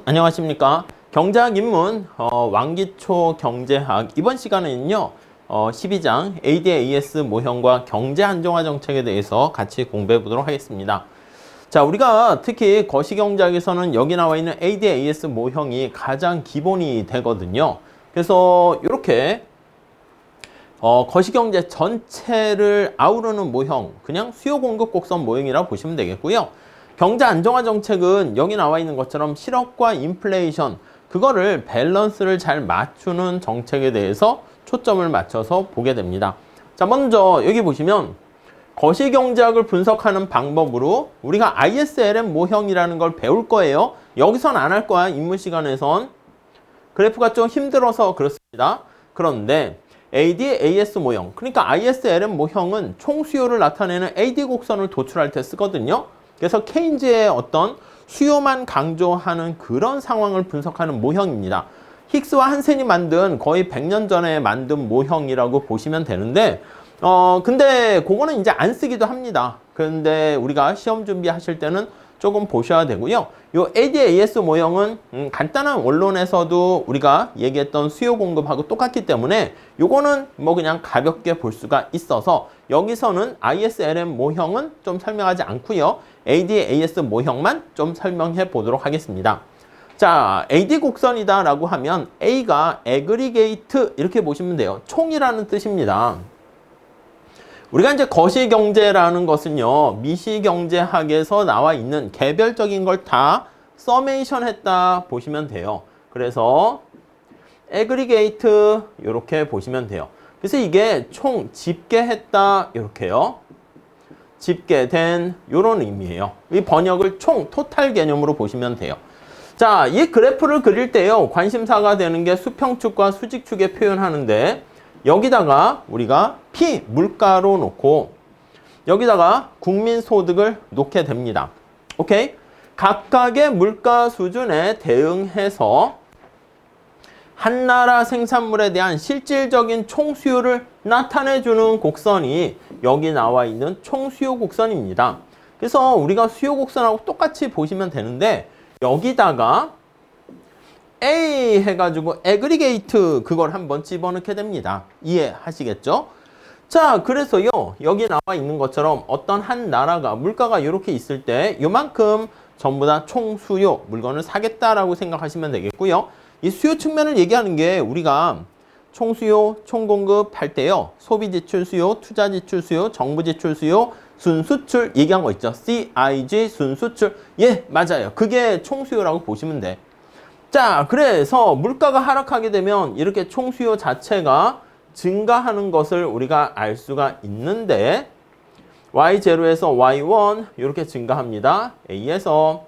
안녕하십니까. 경제학 입문 왕기초 경제학 이번 시간에는요 12장 AD/AS 모형과 경제 안정화 정책에 대해서 같이 공부해 보도록 하겠습니다. 자, 우리가 특히 거시경제학에서는 여기 나와 있는 AD/AS 모형이 가장 기본이 되거든요. 그래서 이렇게 거시경제 전체를 아우르는 모형, 그냥 수요 공급 곡선 모형이라고 보시면 되겠고요. 경제 안정화 정책은 여기 나와 있는 것처럼 실업과 인플레이션, 그거를 밸런스를 잘 맞추는 정책에 대해서 초점을 맞춰서 보게 됩니다. 자, 먼저 여기 보시면 거시경제학을 분석하는 방법으로 우리가 ISLM 모형이라는 걸 배울 거예요. 여기선 안 할 거야, 입문 시간에선. 그래프가 좀 힘들어서 그렇습니다. 그런데 AD/AS 모형, 그러니까 ISLM 모형은 총수요를 나타내는 AD 곡선을 도출할 때 쓰거든요. 그래서 케인즈의 어떤 수요만 강조하는 그런 상황을 분석하는 모형입니다. 힉스와 한센이 만든 거의 100년 전에 만든 모형이라고 보시면 되는데 근데 그거는 이제 안 쓰기도 합니다. 그런데 우리가 시험 준비하실 때는 조금 보셔야 되고요. 요 AD/AS 모형은 간단한 원론에서도 우리가 얘기했던 수요 공급하고 똑같기 때문에 요거는 뭐 그냥 가볍게 볼 수가 있어서 여기서는 ISLM 모형은 좀 설명하지 않고요. AD/AS 모형만 좀 설명해 보도록 하겠습니다. 자, AD 곡선이다 라고 하면 A가 aggregate 이렇게 보시면 돼요. 총이라는 뜻입니다. 우리가 이제 거시경제라는 것은요, 미시경제학에서 나와 있는 개별적인 걸 다 서메이션 했다 보시면 돼요. 그래서 aggregate 이렇게 보시면 돼요. 그래서 이게 총 집계했다 이렇게요. 집계된 이런 의미예요. 이 번역을 총 토탈 개념으로 보시면 돼요. 자, 이 그래프를 그릴 때요, 관심사가 되는 게 수평축과 수직축에 표현하는데 여기다가 우리가 P, 물가로 놓고 여기다가 국민소득을 놓게 됩니다. 오케이? 각각의 물가 수준에 대응해서 한 나라 생산물에 대한 실질적인 총수요를 나타내주는 곡선이 여기 나와 있는 총수요 곡선입니다. 그래서 우리가 수요 곡선하고 똑같이 보시면 되는데 여기다가 A 해가지고 aggregate 그걸 한번 집어넣게 됩니다. 이해하시겠죠? 자, 그래서요, 여기 나와 있는 것처럼 어떤 한 나라가 물가가 이렇게 있을 때 요만큼 전부 다 총수요 물건을 사겠다라고 생각하시면 되겠고요. 이 수요 측면을 얘기하는 게 우리가 총수요, 총공급 할 때요, 소비지출 수요, 투자지출 수요, 정부지출 수요, 순수출 얘기한 거 있죠. CIG 순수출. 예, 맞아요. 그게 총수요라고 보시면 돼. 자, 그래서 물가가 하락하게 되면 이렇게 총수요 자체가 증가하는 것을 우리가 알 수가 있는데 Y0에서 Y1 이렇게 증가합니다. A에서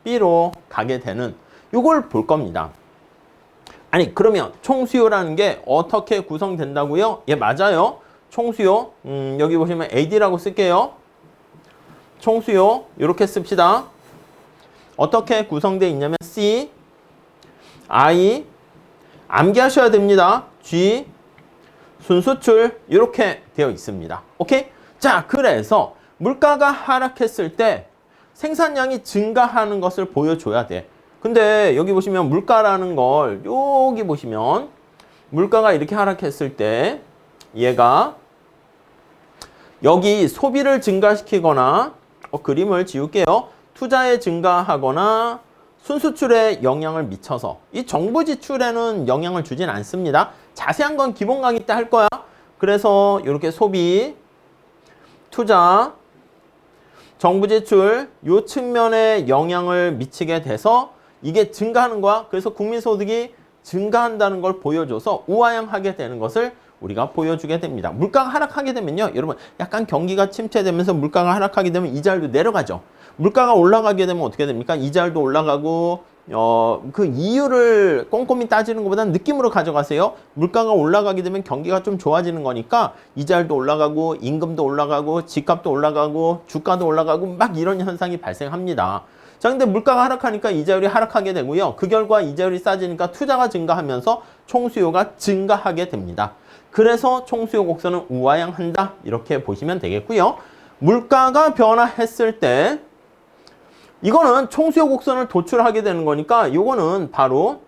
B로 가게 되는 이걸 볼 겁니다. 아니, 그러면 총수요라는 게 어떻게 구성된다고요? 예, 맞아요. 총수요, 여기 보시면 AD라고 쓸게요. 총수요 이렇게 씁시다. 어떻게 구성되어 있냐면 C, I, 암기하셔야 됩니다. G, 순수출 이렇게 되어 있습니다. 오케이? 자, 그래서 물가가 하락했을 때 생산량이 증가하는 것을 보여줘야 돼. 근데 여기 보시면 물가라는 걸 여기 보시면 물가가 이렇게 하락했을 때 얘가 여기 소비를 증가시키거나 그림을 지울게요. 투자에 증가하거나 순수출에 영향을 미쳐서 이 정부 지출에는 영향을 주진 않습니다. 자세한 건 기본 강의 때 할 거야. 그래서 이렇게 소비, 투자, 정부 지출 이 측면에 영향을 미치게 돼서 이게 증가하는 거야. 그래서 국민소득이 증가한다는 걸 보여줘서 우하향하게 되는 것을 우리가 보여주게 됩니다. 물가가 하락하게 되면요, 여러분 약간 경기가 침체되면서 물가가 하락하게 되면 이자율도 내려가죠. 물가가 올라가게 되면 어떻게 됩니까? 이자율도 올라가고 그 이유를 꼼꼼히 따지는 것보다는 느낌으로 가져가세요. 물가가 올라가게 되면 경기가 좀 좋아지는 거니까 이자율도 올라가고 임금도 올라가고 집값도 올라가고 주가도 올라가고 막 이런 현상이 발생합니다. 자, 근데 물가가 하락하니까 이자율이 하락하게 되고요. 그 결과 이자율이 싸지니까 투자가 증가하면서 총수요가 증가하게 됩니다. 그래서 총수요 곡선은 우하향한다 이렇게 보시면 되겠고요. 물가가 변화했을 때 이거는 총수요 곡선을 도출하게 되는 거니까 이거는 바로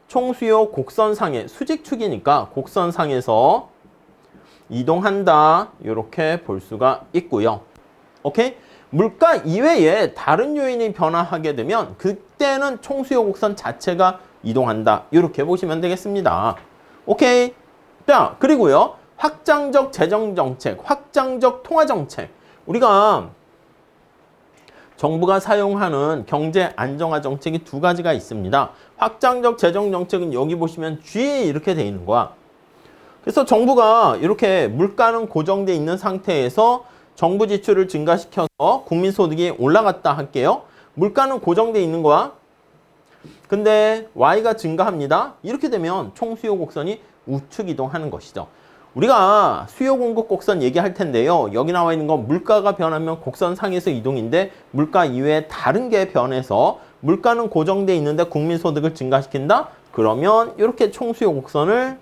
총수요 곡선상의 수직축이니까 곡선상에서 이동한다. 이렇게 볼 수가 있고요. 오케이? 물가 이외에 다른 요인이 변화하게 되면 그때는 총수요 곡선 자체가 이동한다. 이렇게 보시면 되겠습니다. 오케이? 자, 그리고요. 확장적 재정정책, 확장적 통화정책. 우리가 정부가 사용하는 경제 안정화 정책이 두 가지가 있습니다. 확장적 재정정책은 여기 보시면 G에 이렇게 돼 있는 거야. 그래서 정부가 이렇게 물가는 고정돼 있는 상태에서 정부 지출을 증가시켜서 국민소득이 올라갔다 할게요. 물가는 고정돼 있는 거야. 근데 Y가 증가합니다. 이렇게 되면 총수요 곡선이 우측 이동하는 것이죠. 우리가 수요 공급 곡선 얘기할 텐데요. 여기 나와 있는 건 물가가 변하면 곡선상에서 이동인데 물가 이외에 다른 게 변해서 물가는 고정돼 있는데 국민소득을 증가시킨다? 그러면 이렇게 총수요 곡선을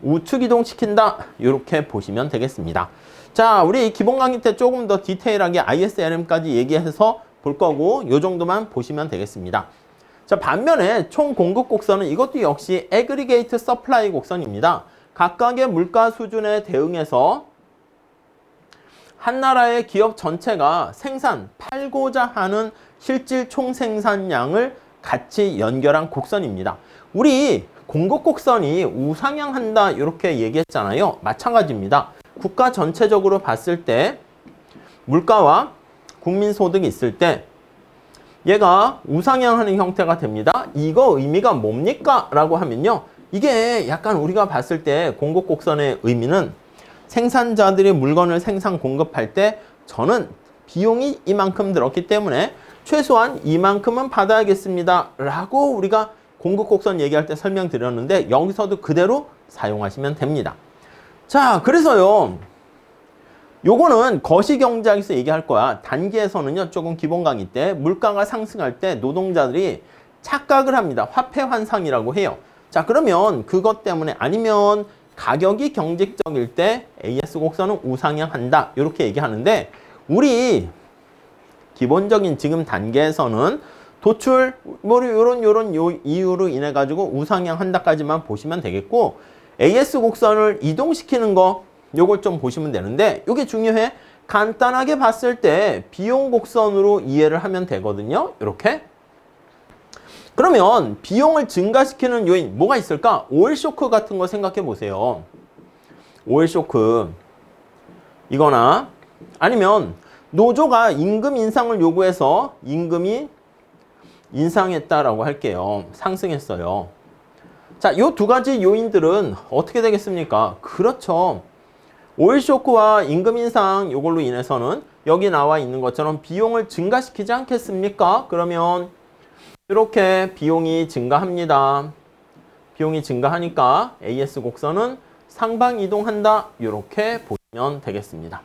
우측 이동시킨다. 이렇게 보시면 되겠습니다. 자, 우리 기본 강의 때 조금 더 디테일하게 ISLM까지 얘기해서 볼 거고 이 정도만 보시면 되겠습니다. 자, 반면에 총 공급 곡선은 이것도 역시 애그리게이트 서플라이 곡선입니다. 각각의 물가 수준에 대응해서 한 나라의 기업 전체가 팔고자 하는 실질 총생산량을 같이 연결한 곡선입니다. 우리 공급 곡선이 우상향한다 이렇게 얘기했잖아요. 마찬가지입니다. 국가 전체적으로 봤을 때 물가와 국민소득이 있을 때 얘가 우상향하는 형태가 됩니다. 이거 의미가 뭡니까? 라고 하면요. 이게 약간 우리가 봤을 때 공급 곡선의 의미는 생산자들이 물건을 생산 공급할 때 저는 비용이 이만큼 들었기 때문에 최소한 이만큼은 받아야겠습니다. 라고 우리가 공급 곡선 얘기할 때 설명드렸는데 여기서도 그대로 사용하시면 됩니다. 자, 그래서요. 요거는 거시경제학에서 얘기할 거야. 단기에서는요. 조금 기본 강의 때 물가가 상승할 때 노동자들이 착각을 합니다. 화폐 환상이라고 해요. 자, 그러면 그것 때문에 아니면 가격이 경직적일 때 AS 곡선은 우상향한다. 이렇게 얘기하는데 우리 기본적인 지금 단계에서는 도출 뭐 요런 이유로 인해 가지고 우상향한다까지만 보시면 되겠고 AS 곡선을 이동시키는 거 요걸 좀 보시면 되는데 요게 중요해. 간단하게 봤을 때 비용 곡선으로 이해를 하면 되거든요. 이렇게. 그러면 비용을 증가시키는 요인 뭐가 있을까? 오일 쇼크 같은 거 생각해 보세요. 오일 쇼크 이거나 아니면 노조가 임금 인상을 요구해서 임금이 인상했다라고 할게요. 상승했어요. 자, 요 두 가지 요인들은 어떻게 되겠습니까? 그렇죠. 오일 쇼크와 임금 인상 요걸로 인해서는 여기 나와 있는 것처럼 비용을 증가시키지 않겠습니까? 그러면 이렇게 비용이 증가합니다. 비용이 증가하니까 AS 곡선은 상방 이동한다. 이렇게 보시면 되겠습니다.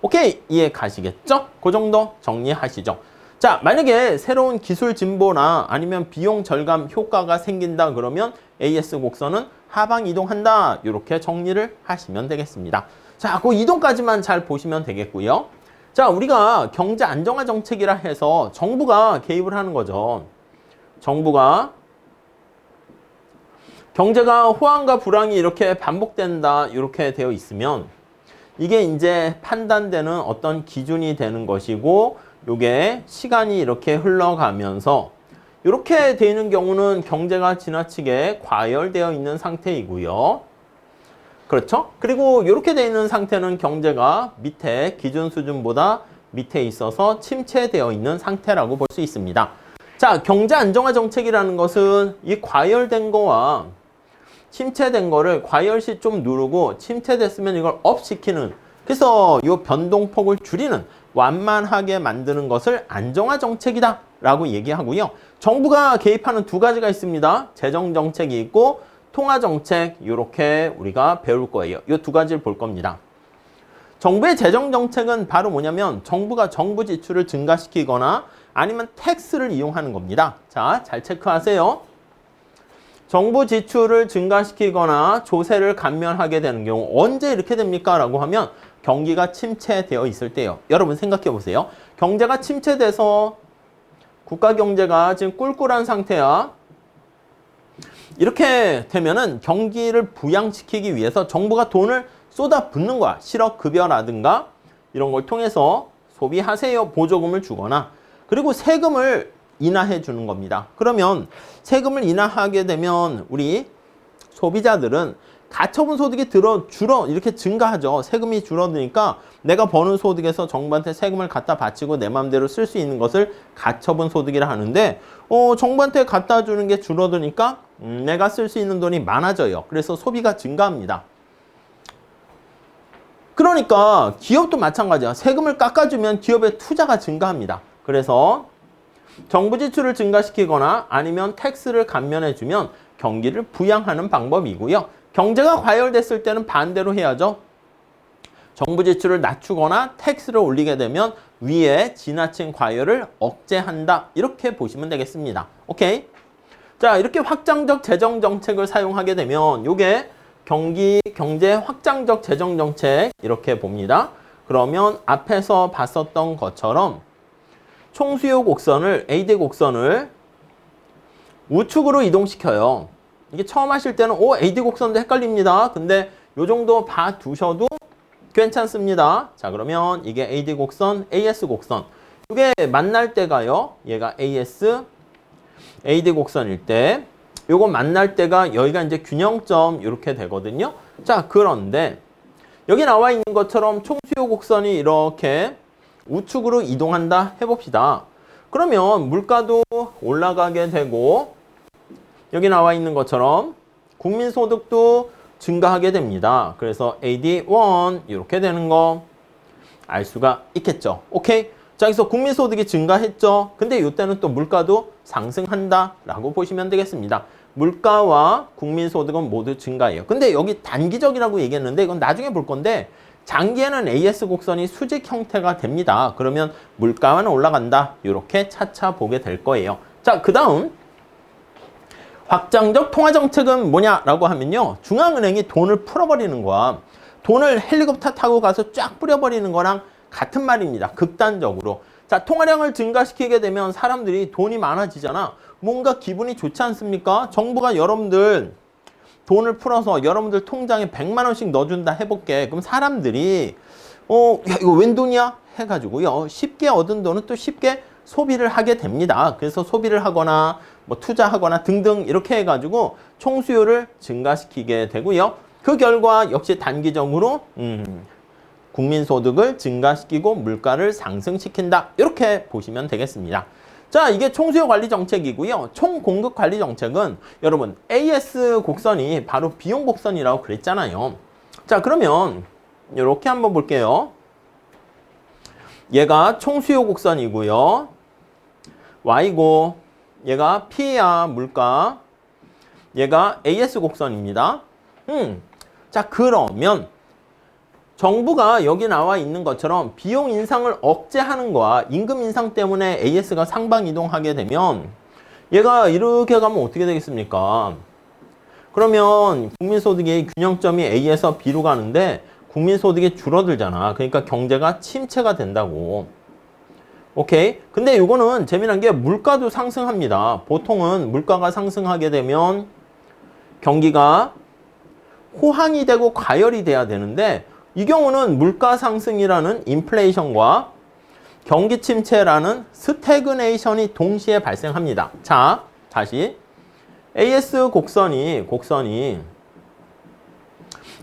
오케이, 이해 가시겠죠? 그 정도 정리하시죠. 자, 만약에 새로운 기술 진보나 아니면 비용 절감 효과가 생긴다 그러면 AS 곡선은 하방 이동한다. 이렇게 정리를 하시면 되겠습니다. 자, 그 이동까지만 잘 보시면 되겠고요. 자, 우리가 경제 안정화 정책이라 해서 정부가 개입을 하는 거죠. 정부가 경제가 호황과 불황이 이렇게 반복된다 이렇게 되어 있으면 이게 이제 판단되는 어떤 기준이 되는 것이고 요게 시간이 이렇게 흘러가면서 이렇게 되는 경우는 경제가 지나치게 과열되어 있는 상태이고요. 그렇죠? 그리고 이렇게 되어 있는 상태는 경제가 밑에 기준 수준보다 밑에 있어서 침체되어 있는 상태라고 볼 수 있습니다. 자, 경제 안정화 정책이라는 것은 이 과열된 거와 침체된 거를 과열시 좀 누르고 침체됐으면 이걸 업 시키는 그래서 이 변동폭을 줄이는 완만하게 만드는 것을 안정화 정책이다 라고 얘기하고요. 정부가 개입하는 두 가지가 있습니다. 재정 정책이 있고 통화 정책 이렇게 우리가 배울 거예요. 이 두 가지를 볼 겁니다. 정부의 재정 정책은 바로 뭐냐면 정부가 정부 지출을 증가시키거나 아니면 텍스를 이용하는 겁니다. 자, 잘 체크하세요. 정부 지출을 증가시키거나 조세를 감면하게 되는 경우 언제 이렇게 됩니까? 라고 하면 경기가 침체되어 있을 때요. 여러분 생각해 보세요. 경제가 침체돼서 국가 경제가 지금 꿀꿀한 상태야. 이렇게 되면은 경기를 부양시키기 위해서 정부가 돈을 쏟아붓는 거야. 실업급여라든가 이런 걸 통해서 소비하세요 보조금을 주거나 그리고 세금을 인하해 주는 겁니다. 그러면 세금을 인하하게 되면 우리 소비자들은 가처분 소득이 줄어 이렇게 증가하죠. 세금이 줄어드니까 내가 버는 소득에서 정부한테 세금을 갖다 바치고 내 마음대로 쓸 수 있는 것을 가처분 소득이라 하는데 정부한테 갖다 주는 게 줄어드니까 내가 쓸 수 있는 돈이 많아져요. 그래서 소비가 증가합니다. 그러니까 기업도 마찬가지야. 세금을 깎아주면 기업의 투자가 증가합니다. 그래서 정부 지출을 증가시키거나 아니면 텍스를 감면해주면 경기를 부양하는 방법이고요. 경제가 과열됐을 때는 반대로 해야죠. 정부 지출을 낮추거나 텍스를 올리게 되면 위에 지나친 과열을 억제한다. 이렇게 보시면 되겠습니다. 오케이? 자, 이렇게 확장적 재정 정책을 사용하게 되면 이게 경제 확장적 재정 정책 이렇게 봅니다. 그러면 앞에서 봤었던 것처럼 총수요 곡선을 AD 곡선을 우측으로 이동시켜요. 이게 처음 하실 때는 AD 곡선도 헷갈립니다. 근데 요 정도 봐두셔도 괜찮습니다. 자, 그러면 이게 AD 곡선, AS 곡선. 이게 만날 때가요. 얘가 AD 곡선일 때 요거 만날 때가 여기가 이제 균형점 이렇게 되거든요. 자, 그런데 여기 나와 있는 것처럼 총수요 곡선이 이렇게 우측으로 이동한다 해봅시다. 그러면 물가도 올라가게 되고 여기 나와 있는 것처럼 국민소득도 증가하게 됩니다. 그래서 AD1 이렇게 되는 거 알 수가 있겠죠. 오케이? 자, 여기서 국민소득이 증가했죠. 근데 이때는 또 물가도 상승한다 라고 보시면 되겠습니다. 물가와 국민소득은 모두 증가해요. 근데 여기 단기적이라고 얘기했는데 이건 나중에 볼 건데 장기에는 AS 곡선이 수직 형태가 됩니다. 그러면 물가만 올라간다. 이렇게 차차 보게 될 거예요. 자, 그 다음 확장적 통화정책은 뭐냐라고 하면요. 중앙은행이 돈을 풀어버리는 거야. 돈을 헬리콥터 타고 가서 쫙 뿌려버리는 거랑 같은 말입니다. 극단적으로. 자, 통화량을 증가시키게 되면 사람들이 돈이 많아지잖아. 뭔가 기분이 좋지 않습니까? 정부가 여러분들 돈을 풀어서 여러분들 통장에 100만 원씩 넣어준다 해볼게. 그럼 사람들이 야, 이거 웬 돈이야? 해가지고요. 쉽게 얻은 돈은 또 쉽게 소비를 하게 됩니다. 그래서 소비를 하거나 뭐 투자하거나 등등 이렇게 해가지고 총수요를 증가시키게 되고요. 그 결과 역시 단기적으로 국민소득을 증가시키고 물가를 상승시킨다. 이렇게 보시면 되겠습니다. 자, 이게 총수요 관리 정책이고요. 총공급 관리 정책은 여러분 AS 곡선이 바로 비용 곡선이라고 그랬잖아요. 자, 그러면 이렇게 한번 볼게요. 얘가 총수요 곡선이고요. Y고 얘가 P야 물가. 얘가 AS 곡선입니다. 자, 그러면 정부가 여기 나와 있는 것처럼 비용 인상을 억제하는 거와 임금 인상 때문에 AS가 상방 이동하게 되면 얘가 이렇게 가면 어떻게 되겠습니까? 그러면 국민소득의 균형점이 A에서 B로 가는데 국민소득이 줄어들잖아. 그러니까 경제가 침체가 된다고. 오케이? 근데 이거는 재미난 게 물가도 상승합니다. 보통은 물가가 상승하게 되면 경기가 호황이 되고 과열이 돼야 되는데 이 경우는 물가 상승이라는 인플레이션과 경기 침체라는 스태그네이션이 동시에 발생합니다. 자, 다시 AS 곡선이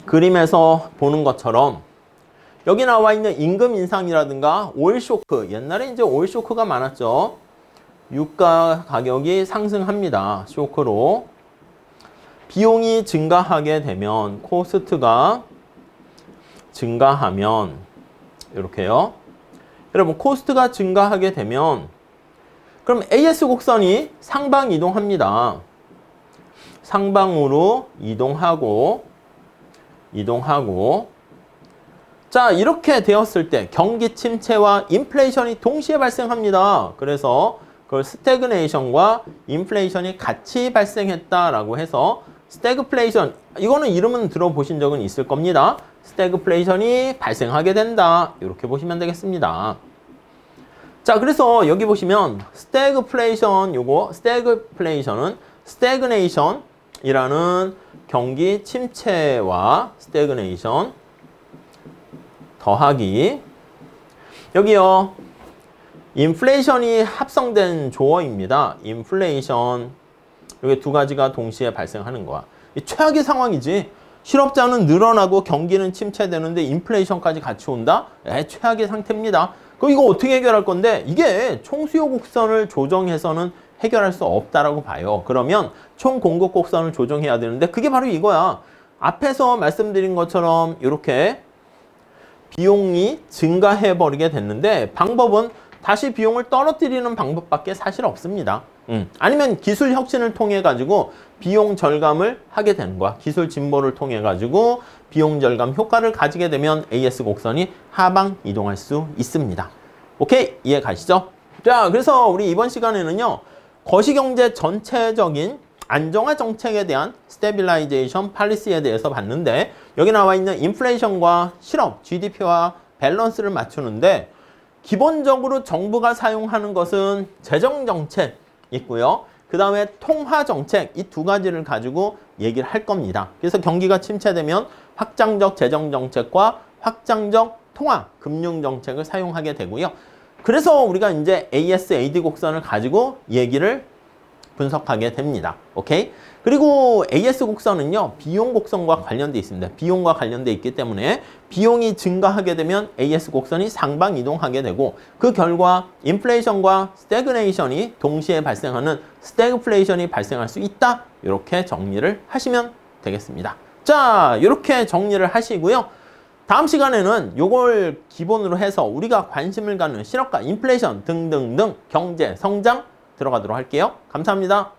그림에서 보는 것처럼 여기 나와 있는 임금 인상이라든가 오일 쇼크, 옛날에 이제 오일 쇼크가 많았죠. 유가 가격이 상승합니다. 쇼크로. 비용이 증가하게 되면 코스트가 증가하면 이렇게요. 여러분 코스트가 증가하게 되면 그럼 AS 곡선이 상방 이동합니다. 상방으로 이동하고 자, 이렇게 되었을 때 경기 침체와 인플레이션이 동시에 발생합니다. 그래서 그걸 스태그네이션과 인플레이션이 같이 발생했다라고 해서 스태그플레이션, 이거는 이름은 들어보신 적은 있을 겁니다. 스태그플레이션이 발생하게 된다. 이렇게 보시면 되겠습니다. 자, 그래서 여기 보시면 스태그플레이션, 요거 스태그플레이션은 스태그네이션이라는 경기 침체와 스태그네이션 더하기 여기요. 인플레이션이 합성된 조어입니다. 인플레이션. 이게 두 가지가 동시에 발생하는 거야. 이 최악의 상황이지. 실업자는 늘어나고 경기는 침체되는데 인플레이션까지 같이 온다? 최악의 상태입니다. 그럼 이거 어떻게 해결할 건데? 이게 총수요 곡선을 조정해서는 해결할 수 없다라고 봐요. 그러면 총 공급 곡선을 조정해야 되는데 그게 바로 이거야. 앞에서 말씀드린 것처럼 이렇게 비용이 증가해 버리게 됐는데 방법은 다시 비용을 떨어뜨리는 방법밖에 사실 없습니다. 아니면 기술 혁신을 통해 가지고 비용 절감을 하게 되는 거야. 기술 진보를 통해 가지고 비용 절감 효과를 가지게 되면 AS 곡선이 하방 이동할 수 있습니다. 오케이? 이해 가시죠? 자, 그래서 우리 이번 시간에는요. 거시경제 전체적인 안정화 정책에 대한 스테빌라이제이션 팔리시에 대해서 봤는데 여기 나와 있는 인플레이션과 실업, GDP와 밸런스를 맞추는데 기본적으로 정부가 사용하는 것은 재정정책 있고요. 그 다음에 통화정책 이 두 가지를 가지고 얘기를 할 겁니다. 그래서 경기가 침체되면 확장적 재정정책과 확장적 통화, 금융정책을 사용하게 되고요. 그래서 우리가 이제 AS/AD 곡선을 가지고 얘기를 분석하게 됩니다. 오케이? 그리고 AS 곡선은요, 비용 곡선과 관련돼 있습니다. 비용과 관련돼 있기 때문에 비용이 증가하게 되면 AS 곡선이 상방 이동하게 되고 그 결과 인플레이션과 스태그네이션이 동시에 발생하는 스태그플레이션이 발생할 수 있다. 이렇게 정리를 하시면 되겠습니다. 자, 이렇게 정리를 하시고요. 다음 시간에는 이걸 기본으로 해서 우리가 관심을 갖는 실업과 인플레이션 등등등 경제 성장 들어가도록 할게요. 감사합니다.